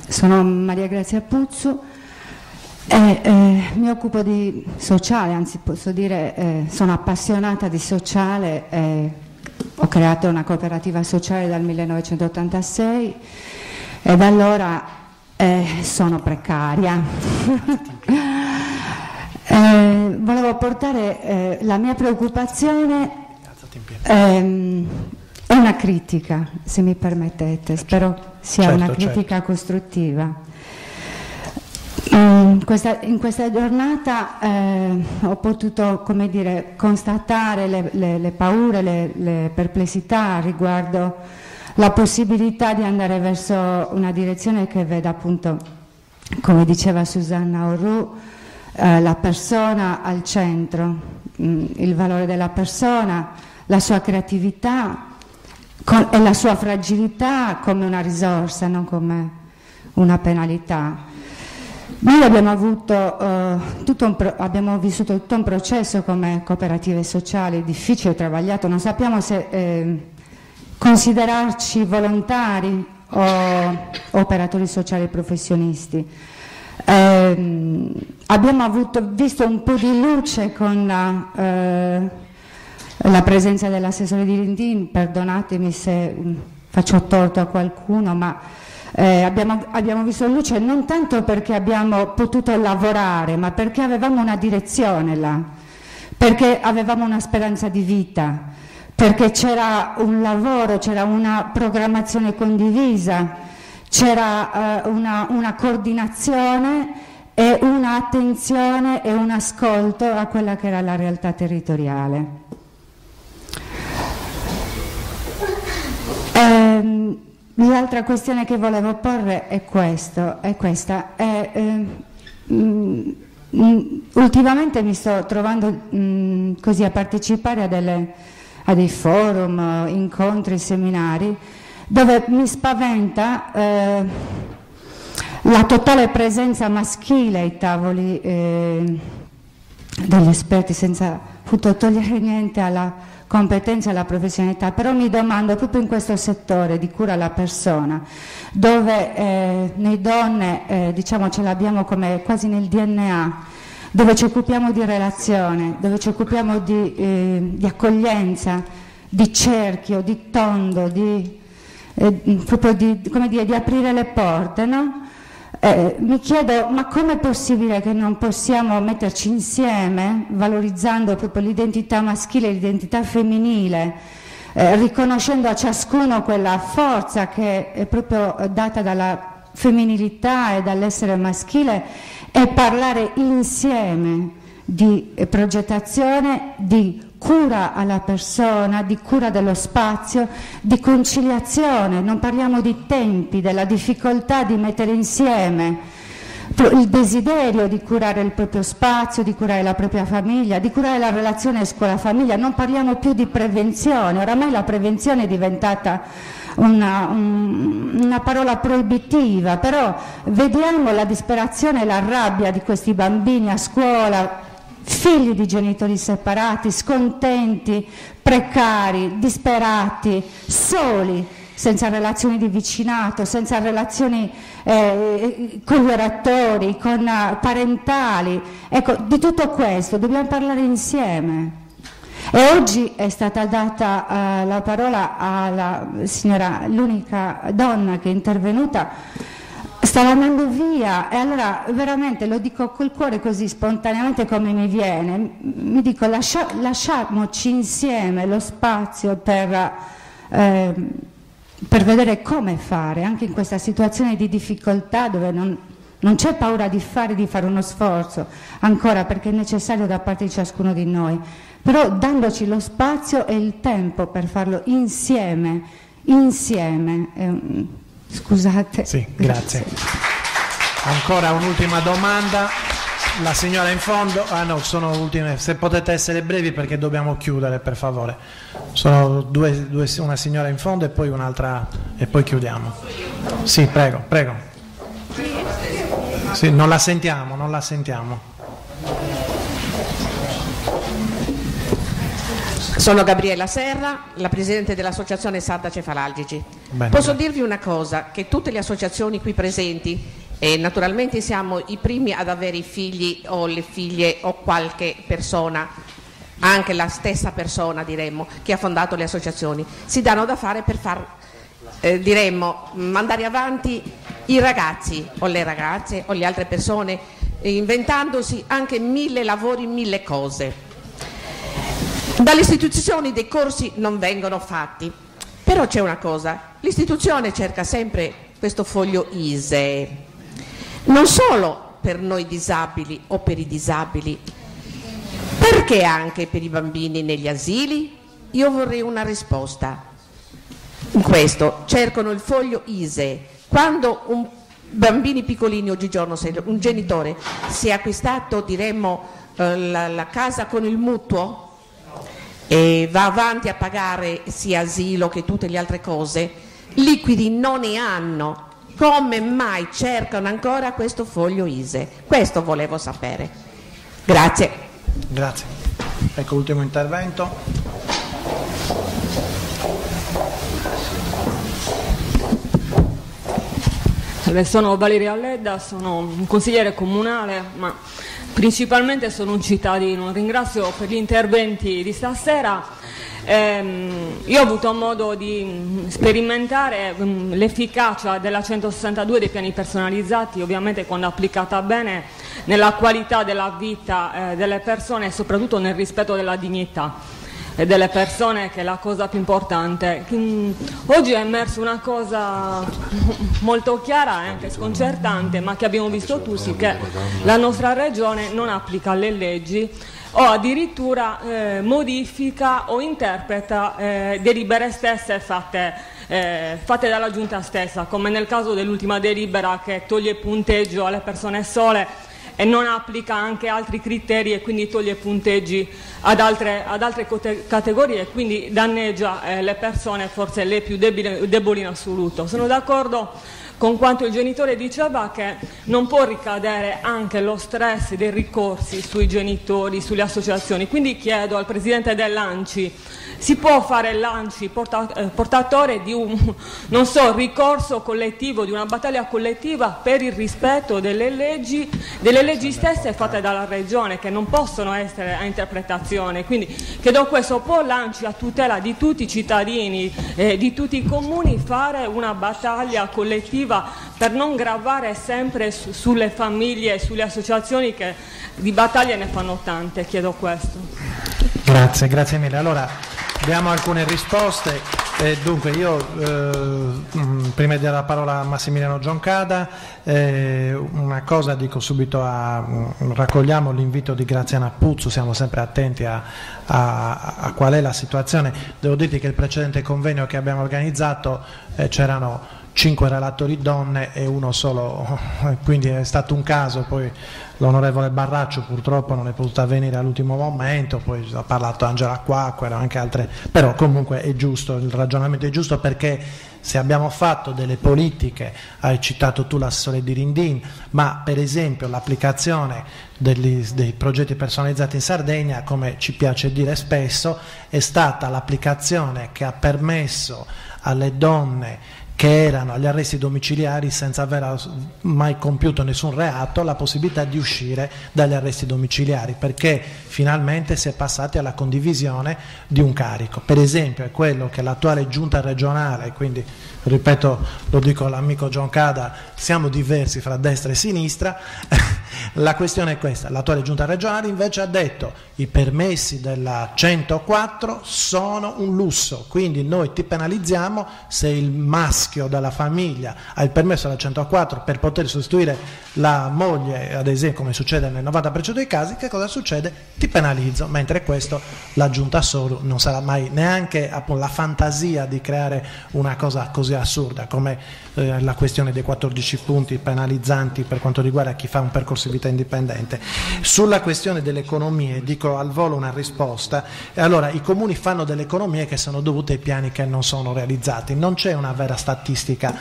Sono Maria Grazia Puzzu e mi occupo di sociale, anzi posso dire sono appassionata di sociale, ho creato una cooperativa sociale dal 1986 e da allora sono precaria. Volevo portare la mia preoccupazione è una critica, se mi permettete, spero sia una critica costruttiva. In questa giornata ho potuto, come dire, constatare le paure, le perplessità riguardo la possibilità di andare verso una direzione che veda appunto, come diceva Susanna Orru, la persona al centro, il valore della persona, la sua creatività e la sua fragilità come una risorsa, non come una penalità. Noi abbiamo vissuto tutto un processo come cooperative sociali, difficile e travagliato, non sappiamo se considerarci volontari o operatori sociali professionisti. Abbiamo visto un po' di luce con la presenza dell'assessore di Rindin, perdonatemi se faccio torto a qualcuno, ma abbiamo visto luce non tanto perché abbiamo potuto lavorare, ma perché avevamo una direzione là, perché avevamo una speranza di vita, perché c'era un lavoro, c'era una programmazione condivisa, c'era una coordinazione e un'attenzione e un ascolto a quella che era la realtà territoriale. L'altra questione che volevo porre è questa. Ultimamente mi sto trovando così a partecipare a dei forum, incontri, seminari, dove mi spaventa la totale presenza maschile ai tavoli degli esperti, senza togliere niente alla competenza e alla professionalità, però mi domando proprio in questo settore di cura alla persona, dove noi donne diciamo ce l'abbiamo come quasi nel DNA, dove ci occupiamo di relazione, dove ci occupiamo di accoglienza, di cerchio, di tondo, proprio di aprire le porte, no? Mi chiedo, ma com'è possibile che non possiamo metterci insieme, valorizzando proprio l'identità maschile e l'identità femminile, riconoscendo a ciascuno quella forza che è proprio data dalla femminilità e dall'essere maschile, e parlare insieme di progettazione, di cura alla persona, di cura dello spazio, di conciliazione. Non parliamo di tempi, della difficoltà di mettere insieme il desiderio di curare il proprio spazio, di curare la propria famiglia, di curare la relazione scuola-famiglia. Non parliamo più di prevenzione, oramai la prevenzione è diventata una parola proibitiva, però vediamo la disperazione e la rabbia di questi bambini a scuola, figli di genitori separati, scontenti, precari, disperati, soli, senza relazioni di vicinato, senza relazioni con gli oratori, con parentali. Ecco, di tutto questo dobbiamo parlare insieme. E oggi è stata data la parola alla signora, l'unica donna che è intervenuta, stava andando via, e allora veramente lo dico col cuore così spontaneamente come mi viene, mi dico lasciamoci insieme lo spazio per vedere come fare, anche in questa situazione di difficoltà dove non c'è paura di fare uno sforzo ancora, perché è necessario da parte di ciascuno di noi, però dandoci lo spazio e il tempo per farlo insieme. Scusate. Sì, grazie. Ancora un'ultima domanda. La signora in fondo. Ah no, sono ultime. Se potete essere brevi perché dobbiamo chiudere, per favore. Sono due, una signora in fondo e poi un'altra e poi chiudiamo. Sì, prego. Sì, non la sentiamo. Sono Gabriella Serra, la presidente dell'Associazione Sarda Cefalalgici. Posso dirvi una cosa, che tutte le associazioni qui presenti, e naturalmente siamo i primi ad avere i figli o le figlie o qualche persona, anche la stessa persona diremmo, che ha fondato le associazioni, si danno da fare per far, diremmo, mandare avanti i ragazzi o le ragazze o le altre persone, inventandosi anche 1000 lavori, 1000 cose. Dalle istituzioni dei corsi non vengono fatti, però c'è una cosa, l'istituzione cerca sempre questo foglio ISEE, non solo per noi disabili o per i disabili, perché anche per i bambini negli asili? Io vorrei una risposta. In questo cercano il foglio ISEE, quando bambini piccolini oggigiorno, se un genitore si è acquistato, diremmo, la casa con il mutuo, e va avanti a pagare sia asilo che tutte le altre cose, liquidi non ne hanno, come mai cercano ancora questo foglio ISEE? Questo volevo sapere. Grazie. Grazie. Ecco l'ultimo intervento. Sono Valeria Ledda, sono un consigliere comunale, ma principalmente sono un cittadino. Ringrazio per gli interventi di stasera. Io ho avuto modo di sperimentare l'efficacia della 162 dei piani personalizzati, ovviamente quando applicata bene, nella qualità della vita delle persone e soprattutto nel rispetto della dignità e delle persone, che è la cosa più importante. Oggi è emersa una cosa molto chiara e anche sconcertante, ma che abbiamo visto tutti, che la nostra regione non applica le leggi o addirittura modifica o interpreta delibere stesse fatte dalla giunta stessa, come nel caso dell'ultima delibera che toglie punteggio alle persone sole e non applica anche altri criteri e quindi toglie punteggi ad altre categorie e quindi danneggia le persone forse le più deboli in assoluto. Sono d'accordo con quanto il genitore diceva, che non può ricadere anche lo stress dei ricorsi sui genitori, sulle associazioni. Quindi chiedo al Presidente dell'ANCI, si può fare l'ANCI portatore di un, non so, ricorso collettivo, di una battaglia collettiva per il rispetto delle leggi stesse fatte dalla Regione, che non possono essere a interpretazione. Quindi chiedo questo, può l'ANCI, a tutela di tutti i cittadini, di tutti i comuni, fare una battaglia collettiva per non gravare sempre sulle famiglie e sulle associazioni, che di battaglie ne fanno tante? Chiedo questo. Grazie mille. Allora, diamo alcune risposte. Dunque io, prima di dare la parola a Massimiliano Gioncada, una cosa dico subito, raccogliamo l'invito di Graziana Puzzu, siamo sempre attenti a qual è la situazione. Devo dirti che il precedente convegno che abbiamo organizzato c'erano 5 relatori donne e uno solo, quindi è stato un caso. Poi l'onorevole Barraccio purtroppo non è potuta venire all'ultimo momento, poi ha parlato Angela Quacquero, anche altre, però comunque è giusto, il ragionamento è giusto, perché se abbiamo fatto delle politiche, hai citato tu l'assessore Dirindin, ma per esempio l'applicazione dei progetti personalizzati in Sardegna, come ci piace dire spesso, è stata l'applicazione che ha permesso alle donne che erano agli arresti domiciliari senza aver mai compiuto nessun reato la possibilità di uscire dagli arresti domiciliari, perché finalmente si è passati alla condivisione di un carico. Per esempio è quello che l'attuale giunta regionale, quindi ripeto, lo dico all'amico Gioncada, siamo diversi fra destra e sinistra, la questione è questa: l'attuale giunta regionale invece ha detto i permessi della 104 sono un lusso, quindi noi ti penalizziamo se il maschio della famiglia ha il permesso della 104 per poter sostituire la moglie, ad esempio, come succede nel 90% dei casi. Che cosa succede? Ti penalizzo, mentre questo la giunta Soru non sarà mai neanche appunto la fantasia di creare una cosa così assurda come la questione dei 14 punti penalizzanti per quanto riguarda chi fa un percorso di vita indipendente. Sulla questione delle economie dico al volo una risposta. Allora, i comuni fanno delle economie che sono dovute ai piani che non sono realizzati, non c'è una vera statistica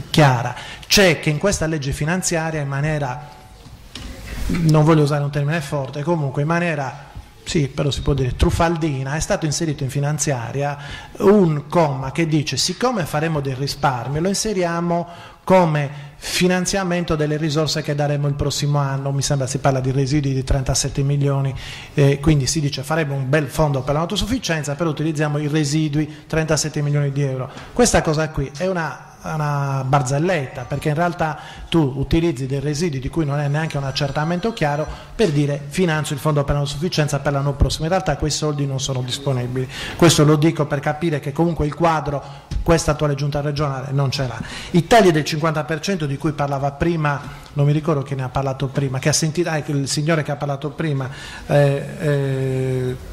chiara. C'è che in questa legge finanziaria, in maniera, non voglio usare un termine forte, comunque in maniera sì, però si può dire truffaldina, è stato inserito in finanziaria un comma che dice: siccome faremo del risparmio, lo inseriamo come finanziamento delle risorse che daremo il prossimo anno. Mi sembra si parla di residui di 37 milioni, quindi si dice faremo un bel fondo per l'autosufficienza, però utilizziamo i residui 37 milioni di euro. Questa cosa qui è una barzelletta, perché in realtà tu utilizzi dei residui di cui non è neanche un accertamento chiaro per dire finanzio il fondo per l'autosufficienza per l'anno prossimo. In realtà quei soldi non sono disponibili. Questo lo dico per capire che comunque il quadro questa attuale giunta regionale non ce l'ha. I tagli del 50% di cui parlava prima, non mi ricordo chi ne ha parlato prima, che ha sentito, il signore che ha parlato prima,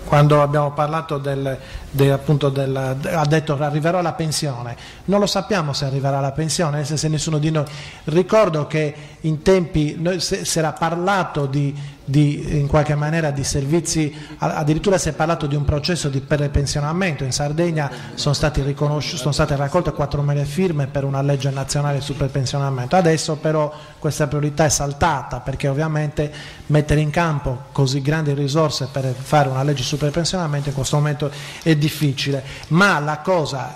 quando abbiamo parlato ha detto arriverò alla pensione. Non lo sappiamo se arriverà alla pensione, nel senso, nessuno di noi. Ricordo che in tempi si era parlato di in qualche maniera di servizi, addirittura si è parlato di un processo di prepensionamento. In Sardegna sono state raccolte 4.000 firme per una legge nazionale sul prepensionamento. Adesso però questa priorità è saltata, perché ovviamente mettere in campo così grandi risorse per fare una legge sul prepensionamento in questo momento è difficile, ma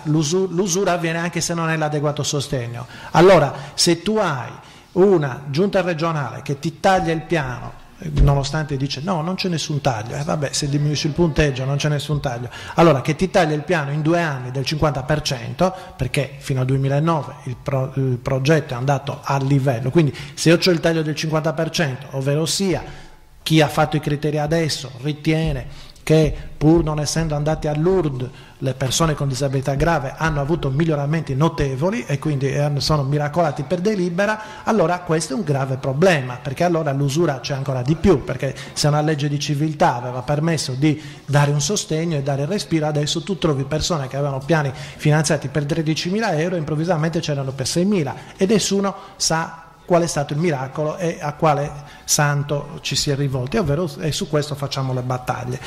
l'usura avviene anche se non è l'adeguato sostegno. Allora, se tu hai una giunta regionale che ti taglia il piano, nonostante dice no, non c'è nessun taglio, vabbè, se diminuisci il punteggio non c'è nessun taglio, allora che ti taglia il piano in 2 anni del 50%, perché fino al 2009 il progetto è andato a livello, quindi se io ho il taglio del 50%, ovvero sia chi ha fatto i criteri adesso ritiene che pur non essendo andati all'URD le persone con disabilità grave hanno avuto miglioramenti notevoli e quindi sono miracolati per delibera, allora questo è un grave problema, perché allora l'usura c'è ancora di più, perché se una legge di civiltà aveva permesso di dare un sostegno e dare il respiro, adesso tu trovi persone che avevano piani finanziati per 13.000 euro e improvvisamente c'erano per 6.000 e nessuno sa qual è stato il miracolo e a quale santo ci si è rivolti, ovvero, e su questo facciamo le battaglie.